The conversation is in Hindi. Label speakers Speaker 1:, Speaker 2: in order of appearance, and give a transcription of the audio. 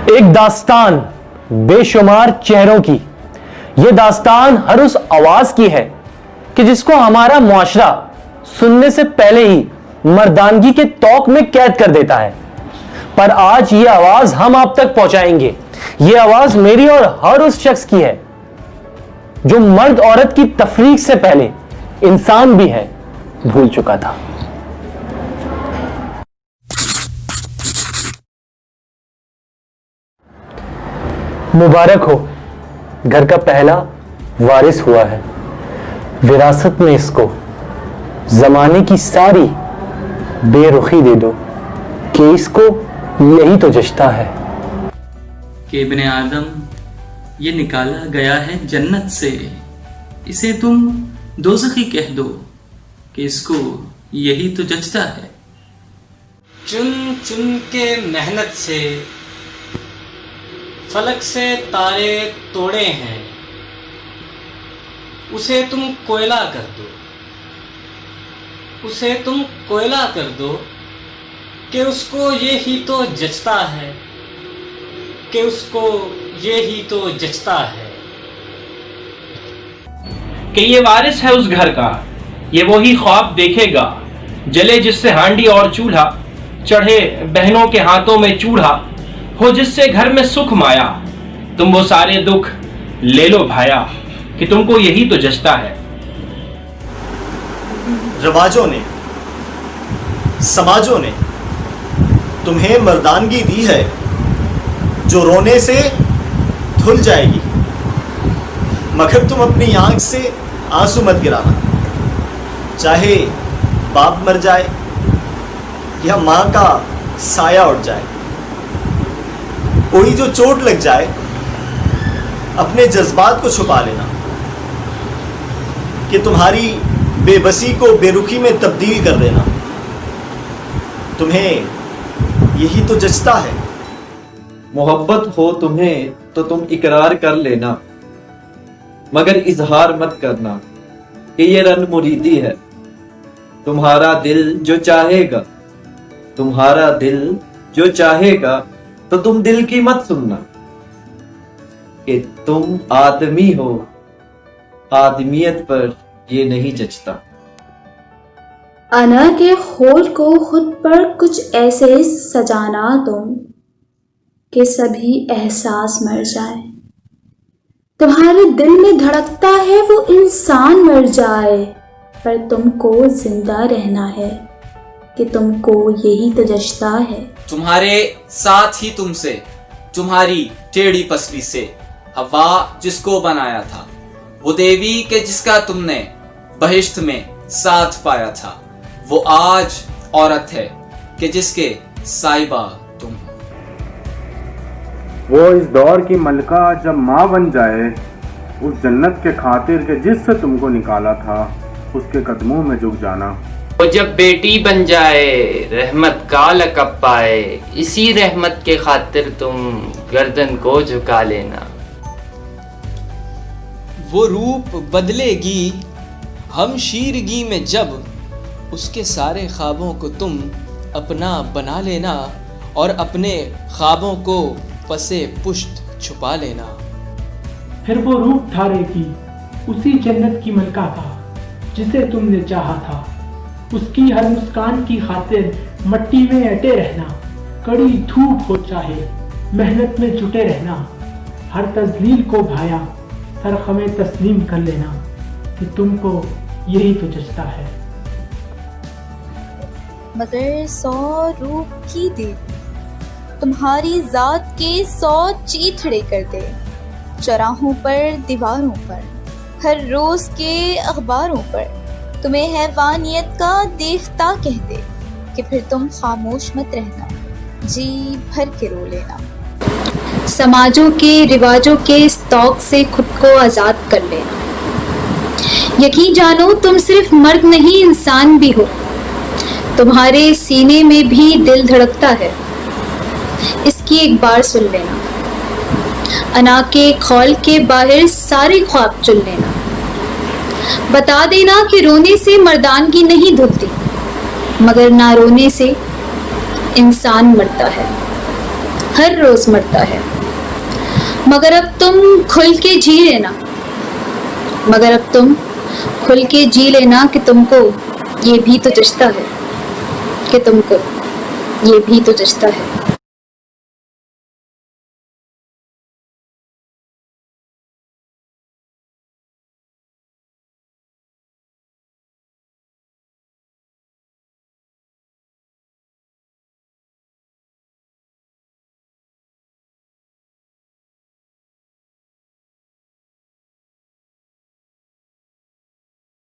Speaker 1: एक दास्तान बेशुमार चेहरों की। यह दास्तान हर उस आवाज की है कि जिसको हमारा मुआशरा सुनने से पहले ही मर्दानगी के तौक में कैद कर देता है। पर आज यह आवाज हम आप तक पहुंचाएंगे। यह आवाज मेरी और हर उस शख्स की है जो मर्द औरत की तफरीक से पहले इंसान भी है भूल चुका था। मुबारक हो, घर का पहला वारिस हुआ है। विरासत में इसको जमाने की सारी बेरुखी दे दो कि इसको यही तो जचता है
Speaker 2: कि इब्ने आदम ये निकाला गया है जन्नत से, इसे तुम दोज़खी कह दो कि इसको यही तो जचता है।
Speaker 3: चुन चुन के मेहनत से फलक से तारे तोड़े हैं, उसे तुम कोयला कर दो, उसे तुम कोयला कर दो कि उसको ये ही तो जचता है, कि उसको ये ही तो जचता है।
Speaker 4: कि ये वारिस है उस घर का, ये वही ख्वाब देखेगा, जले जिससे हांडी और चूल्हा, चढ़े बहनों के हाथों में चूल्हा, हो जिससे घर में सुख माया। तुम वो सारे दुख ले लो भाया कि तुमको यही तो जचता है।
Speaker 5: रिवाजों ने, समाजों ने तुम्हें मर्दानगी दी है जो रोने से धुल जाएगी, मगर तुम अपनी आंख से आंसू मत गिराना। चाहे बाप मर जाए या मां का साया उठ जाए, कोई जो चोट लग जाए, अपने जज्बात को छुपा लेना कि तुम्हारी बेबसी को बेरुखी में तब्दील कर देना। तुम्हें यही तो जचता है।
Speaker 6: मोहब्बत हो तुम्हें तो तुम इकरार कर लेना, मगर इजहार मत करना कि ये रन मुरीदी है। तुम्हारा दिल जो चाहेगा, तुम्हारा दिल जो चाहेगा, तो तुम दिल की मत सुनना कि तुम आदमी हो, आदमियत पर ये नहीं जचता।
Speaker 7: अना के खोल को खुद पर कुछ ऐसे सजाना तुम कि सभी एहसास मर जाए। तुम्हारे दिल में धड़कता है वो इंसान मर जाए, पर तुमको जिंदा रहना है कि तुमको यही तो जचता है।
Speaker 8: तुम्हारे साथ ही तुमसे, तुम्हारी टेढ़ी पसली से हवा जिसको बनाया था, वो देवी के जिसका तुमने बहिश्त में साथ पाया था, वो आज औरत है कि जिसके साहिबा तुम हो।
Speaker 9: वो इस दौर की मलका जब माँ बन जाए, उस जन्नत के खातिर के जिससे तुमको निकाला था, उसके कदमों में झुक जाना।
Speaker 10: वो जब बेटी बन जाए, रहमत का लक़ब पाए, इसी रहमत के खातिर तुम गर्दन को झुका लेना।
Speaker 3: वो रूप बदलेगी हम शीरगी में जब, उसके सारे ख्वाबों को तुम अपना बना लेना और अपने ख्वाबों को पसे पुश्त छुपा लेना।
Speaker 11: फिर वो रूप धारेगी उसी जन्नत की मलका का जिसे तुमने चाहा था। उसकी हर मुस्कान की खातिर मट्टी में अटे रहना, कड़ी धूप हो चाहे मेहनत में जुटे रहना। हर तजलील को भाया सरखमे तस्लीम कर लेना कि तुमको यही तो जचता है।
Speaker 12: मगर 100 रूप की दे, तुम्हारी जात के 100 चीथड़े कर दे। चौराहों पर, दीवारों पर, हर रोज के अखबारों पर तुम्हें हैवानियत का देवता कह दे कि फिर तुम खामोश मत रहना, जी भर के रो लेना।
Speaker 7: समाजों के रिवाजों के इस तौक से खुद को आज़ाद कर लेना। यकीन जानो तुम सिर्फ मर्द नहीं इंसान भी हो। तुम्हारे सीने में भी दिल धड़कता है, इसकी एक बार सुन लेना। अना के खौल के बाहर सारे ख्वाब चुन लेना। बता देना कि रोने से मर्दानगी नहीं धुलती, मगर ना रोने से इंसान मरता है। हर रोज मरता है। मगर अब तुम खुल के जी लेना, मगर अब तुम खुल के जी लेना कि तुमको ये भी तो जचता है, कि तुमको ये भी तो जचता है।